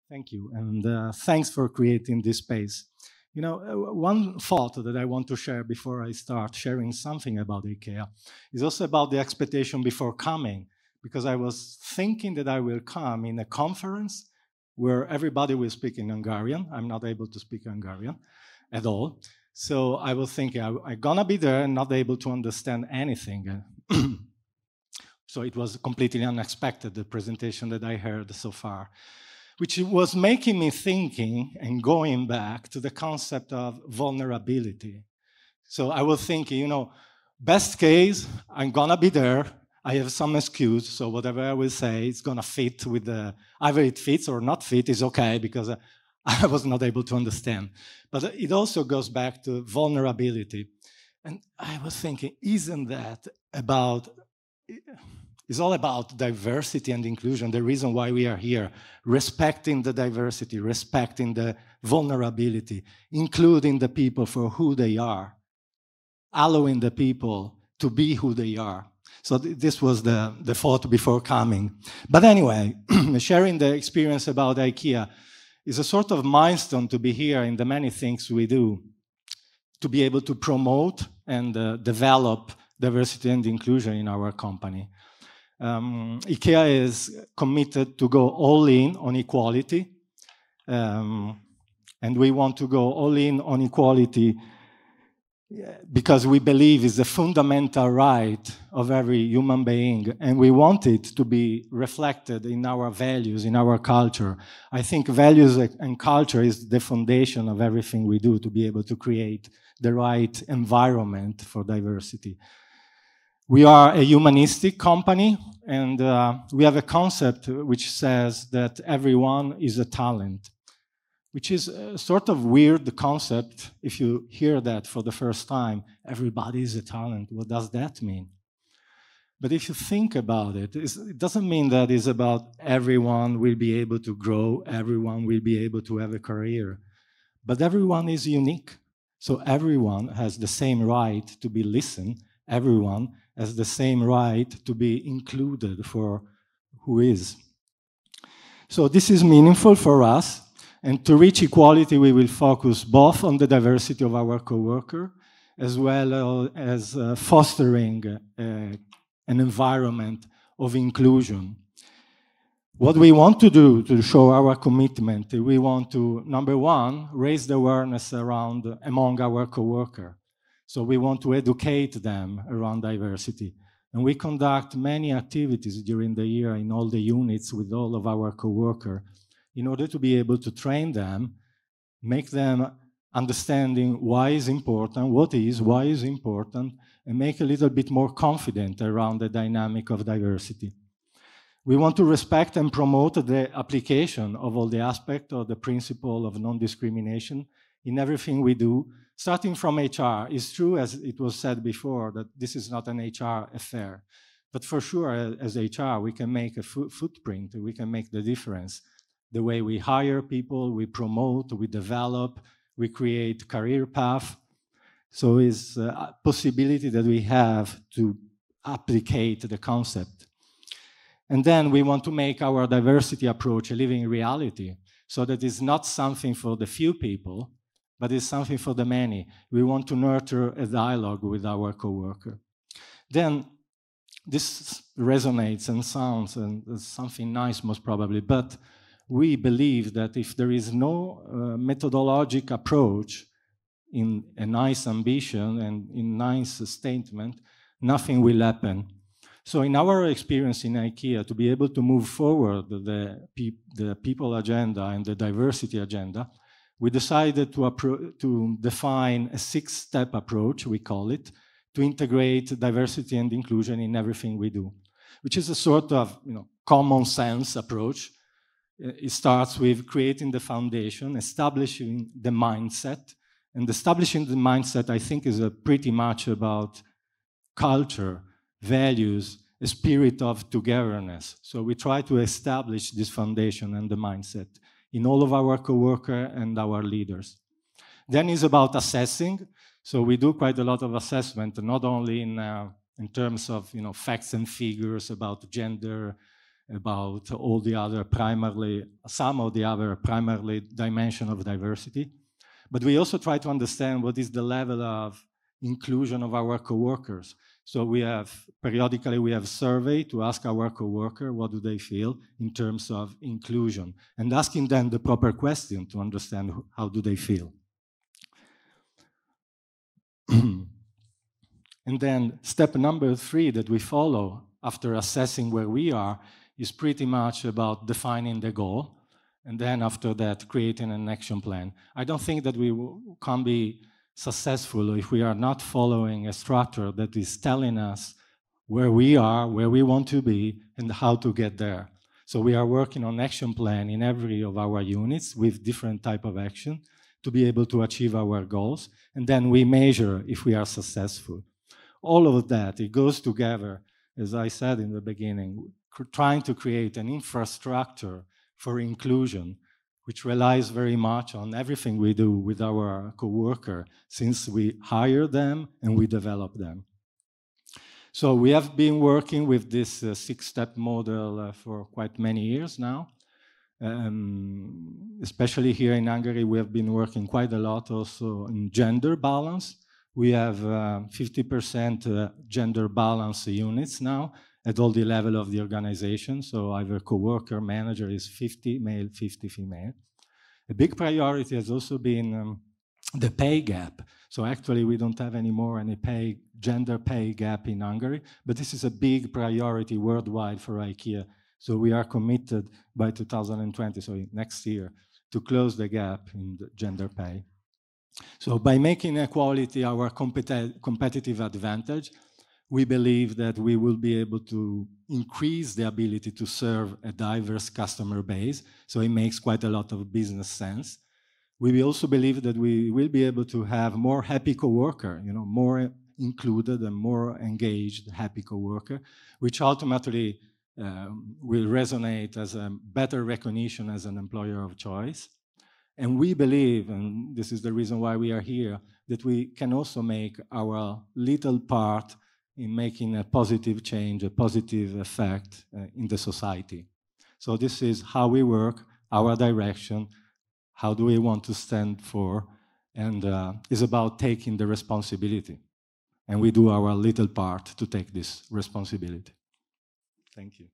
Thank you, and thanks for creating this space. One thought that I want to share before I start sharing something about IKEA is also about the expectation before coming, because I was thinking that I will come in a conference where everybody will speak in Hungarian. I'm not able to speak Hungarian at all. So I was thinking I'm gonna be there and not able to understand anything. So it was completely unexpected, the presentation that I heard so far, which was making me thinking and going back to the concept of vulnerability. So I was thinking, best case, I'm gonna be there. I have some excuse, so whatever I will say, it's gonna fit with either it fits or not fit is okay, because I was not able to understand. But it also goes back to vulnerability. And I was thinking, isn't that about, it's all about diversity and inclusion, the reason why we are here, respecting the diversity, respecting the vulnerability, including the people for who they are, allowing the people to be who they are. So this was the thought before coming. But anyway, sharing the experience about IKEA is a sort of milestone to be here in the many things we do, to be able to promote and develop diversity and inclusion in our company. IKEA is committed to go all in on equality, and we want to go all in on equality because we believe it's a fundamental right of every human being, and we want it to be reflected in our values, in our culture. I think values and culture is the foundation of everything we do to be able to create the right environment for diversity. We are a humanistic company, and we have a concept which says that everyone is a talent, which is a sort of weird concept if you hear that for the first time. Everybody is a talent. What does that mean? But if you think about it, it doesn't mean that it's about everyone will be able to grow, everyone will be able to have a career, but everyone is unique. So everyone has the same right to be listened, everyone has the same right to be included for who is. So this is meaningful for us, and to reach equality, we will focus both on the diversity of our coworker, as well as fostering an environment of inclusion. What we want to do to show our commitment, we want to, number one, raise the awareness among our coworkers. So we want to educate them around diversity. And we conduct many activities during the year in all the units with all of our coworkers in order to be able to train them, make them understanding why is important, why is important, and make a little bit more confident around the dynamic of diversity. We want to respect and promote the application of all the aspects of the principle of non-discrimination in everything we do, starting from HR. It's true, as it was said before, that this is not an HR affair. But for sure, as HR, we can make a footprint, we can make the difference. The way we hire people, we promote, we develop, we create career path. So it's a possibility that we have to applicate the concept. And then we want to make our diversity approach a living reality, so that it's not something for the few people, but it's something for the many. We want to nurture a dialogue with our coworker. Then this resonates and sounds and something nice most probably, but we believe that if there is no methodologic approach in a nice ambition and in nice statement, nothing will happen. So in our experience in IKEA, to be able to move forward the people agenda and the diversity agenda, we decided to define a 6-step approach, we call it, to integrate diversity and inclusion in everything we do, which is a sort of common sense approach. It starts with creating the foundation, establishing the mindset. And establishing the mindset, I think, is pretty much about culture, values, a spirit of togetherness. So we try to establish this foundation and the mindset in all of our coworkers and our leaders. Then it's about assessing. So we do quite a lot of assessment, not only in terms of facts and figures about gender about all the other some of the other primarily dimension of diversity. But we also try to understand what is the level of inclusion of our coworkers. So periodically we have survey to ask our coworker what do they feel in terms of inclusion, and asking them the proper question to understand how do they feel. And then step number 3 that we follow after assessing where we are is pretty much about defining the goal, and then after that creating an action plan. I don't think that we can be successful if we are not following a structure that is telling us where we are, where we want to be, and how to get there. So we are working on action plan in every of our units with different type of action to be able to achieve our goals, and then we measure if we are successful. All of that, it goes together, as I said in the beginning, trying to create an infrastructure for inclusion, which relies very much on everything we do with our coworker, since we hire them and we develop them. So we have been working with this 6-step model for quite many years now. Especially here in Hungary, we have been working quite a lot also in gender balance. We have 50% gender balance units now at all the level of the organization. So either coworker, manager is 50 male, 50 female. A big priority has also been the pay gap. So actually we don't have anymore any gender pay gap in Hungary, but this is a big priority worldwide for IKEA. So we are committed by 2020, so next year, to close the gap in the gender pay. So by making equality our competitive advantage, we believe that we will be able to increase the ability to serve a diverse customer base. So it makes quite a lot of business sense. We also believe that we will be able to have more happy coworker, more included and more engaged happy coworker, which ultimately will resonate as a better recognition as an employer of choice. And we believe, and this is the reason why we are here, that we can also make our little part in making a positive change, a positive effect in the society. So this is how we work, our direction, how do we want to stand for, and it's about taking the responsibility. And we do our little part to take this responsibility. Thank you.